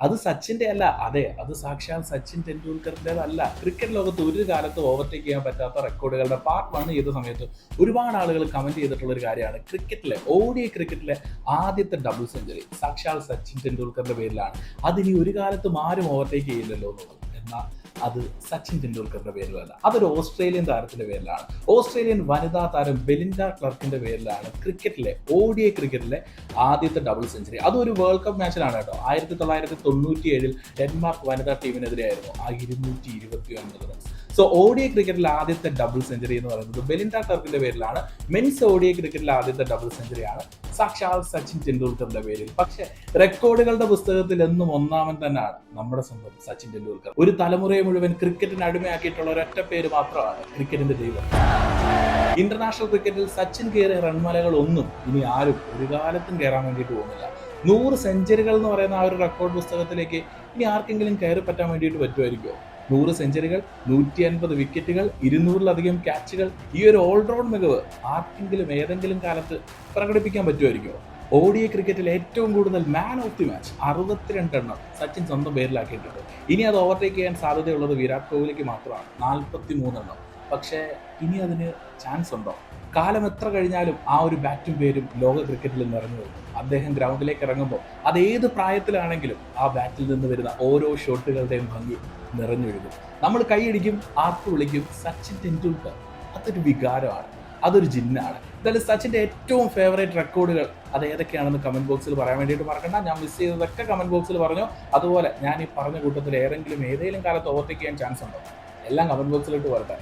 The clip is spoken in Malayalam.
അത് സച്ചിന്റെ അല്ല. അതെ, അത് സാക്ഷാൽ സച്ചിൻ ടെണ്ടുൽക്കറിന്റേതല്ല. ക്രിക്കറ്റ് ലോകത്ത് ഒരു കാലത്ത് ഓവർടേക്ക് ചെയ്യാൻ പറ്റാത്ത റെക്കോർഡുകളുടെ പാർട്ട് 1 ചെയ്ത സമയത്ത് ഒരുപാട് ആളുകൾ കമന്റ് ചെയ്തിട്ടുള്ള ഒരു കാര്യമാണ് ക്രിക്കറ്റിലെ ക്രിക്കറ്റിലെ ആദ്യത്തെ ഡബിൾ സെഞ്ചുറി സാക്ഷാൽ സച്ചിൻ ടെണ്ടുൽക്കറിന്റെ പേരിലാണ്. അതിനി ഒരു കാലത്തും ആരും ഓവർടേക്ക് ചെയ്യില്ലല്ലോ എന്നുള്ളത്. എന്നാൽ അത് സച്ചിൻ ടെണ്ടുൽക്കറിന്റെ പേരിലല്ല, അതൊരു ഓസ്ട്രേലിയൻ താരത്തിന്റെ പേരിലാണ്. ഓസ്ട്രേലിയൻ വനിതാ താരം ബെലിൻഡ ക്ലർക്കിന്റെ പേരിലാണ് ക്രിക്കറ്റിലെ ആദ്യത്തെ ഡബിൾ സെഞ്ചുറി. അതൊരു വേൾഡ് കപ്പ് മാച്ചിലാണ് കേട്ടോ. 1997 ഡെൻമാർക്ക് വനിതാ ടീമിനെതിരെയായിരുന്നു ആ 229 റൺസ്. സോ ക്രിക്കറ്റിലെ ആദ്യത്തെ ഡബിൾ സെഞ്ചുറി എന്ന് പറയുന്നത് ബെലിൻഡ ക്ലർക്കിന്റെ പേരിലാണ്. മെൻസ് ക്രിക്കറ്റിലെ ആദ്യത്തെ ഡബിൾ സെഞ്ചുറിയാണ് സാക്ഷാൽ സച്ചിൻ ടെണ്ടുൽക്കറിന്റെ പേരിൽ. പക്ഷെ റെക്കോർഡുകളുടെ പുസ്തകത്തിൽ എന്നും ഒന്നാമൻ തന്നെയാണ് നമ്മുടെ സ്വന്തം സച്ചിൻ ടെണ്ടുൽക്കർ. ഒരു തലമുറയെ മുഴുവൻ ക്രിക്കറ്റിന് അടിമയാക്കിയിട്ടുള്ള ഒരൊറ്റ പേര് മാത്രമാണ് ക്രിക്കറ്റിന്റെ ദൈവം. ഇന്റർനാഷണൽ ക്രിക്കറ്റിൽ സച്ചിൻ കയറിയ റൺമലകൾ ഒന്നും ഇനി ആരും ഒരു കാലത്തും കയറാൻ വേണ്ടിയിട്ട് പോകുന്നില്ല. 100 സെഞ്ചുറികൾ എന്ന് പറയുന്ന ആ ഒരു റെക്കോർഡ് പുസ്തകത്തിലേക്ക് ഇനി ആർക്കെങ്കിലും കയറി പറ്റാൻ വേണ്ടിയിട്ട് പറ്റുമായിരിക്കുമോ? 100 സെഞ്ചുറികൾ, 150 വിക്കറ്റുകൾ, 200-ലധികം ക്യാച്ചുകൾ, ഈ ഒരു ഓൾറൗണ്ട് മികവ് ആർക്കെങ്കിലും ഏതെങ്കിലും കാലത്ത് പ്രകടിപ്പിക്കാൻ പറ്റുമായിരിക്കുമോ? ക്രിക്കറ്റിൽ ഏറ്റവും കൂടുതൽ മാൻ ഓഫ് ദി മാച്ച് 62 എണ്ണം സച്ചിൻ സ്വന്തം പേരിലാക്കിയിട്ടുണ്ട്. ഇനി അത് ഓവർടേക്ക് ചെയ്യാൻ സാധ്യതയുള്ളത് വിരാട് കോഹ്ലിക്ക് മാത്രമാണ്, 43 എണ്ണം. പക്ഷേ ഇനി അതിന് ചാൻസ് ഉണ്ടോ? കാലം എത്ര കഴിഞ്ഞാലും ആ ഒരു ബാറ്റും പേരും ലോക ക്രിക്കറ്റിൽ നിറഞ്ഞു വരും. അദ്ദേഹം ഗ്രൗണ്ടിലേക്ക് ഇറങ്ങുമ്പോൾ അത് ഏത് പ്രായത്തിലാണെങ്കിലും ആ ബാറ്റിൽ നിന്ന് വരുന്ന ഓരോ ഷോട്ടുകളുടെയും ഭംഗി നിറഞ്ഞൊഴുകും. നമ്മൾ കൈയടിക്കും, ആർപ്പ് വിളിക്കും. സച്ചിൻ ടെണ്ടുൽക്കർ അതൊരു വികാരമാണ്, അതൊരു ജിന്നാണ്. എന്തായാലും സച്ചിന്റെ ഏറ്റവും ഫേവറേറ്റ് റെക്കോർഡുകൾ അത് ഏതൊക്കെയാണെന്ന് കമന്റ് ബോക്സിൽ പറയാൻ വേണ്ടിയിട്ട് മറക്കണ്ട. ഞാൻ മിസ് ചെയ്തതൊക്കെ കമന്റ് ബോക്സിൽ പറഞ്ഞു. അതുപോലെ ഞാൻ ഈ പറഞ്ഞ കൂട്ടത്തിൽ ഏതെങ്കിലും കാലത്ത് ഓവർടേക്ക് ചെയ്യാൻ ചാൻസ് ഉണ്ടോ? എല്ലാം കമന്റ് ബോക്സിലിട്ട് വരട്ടെ.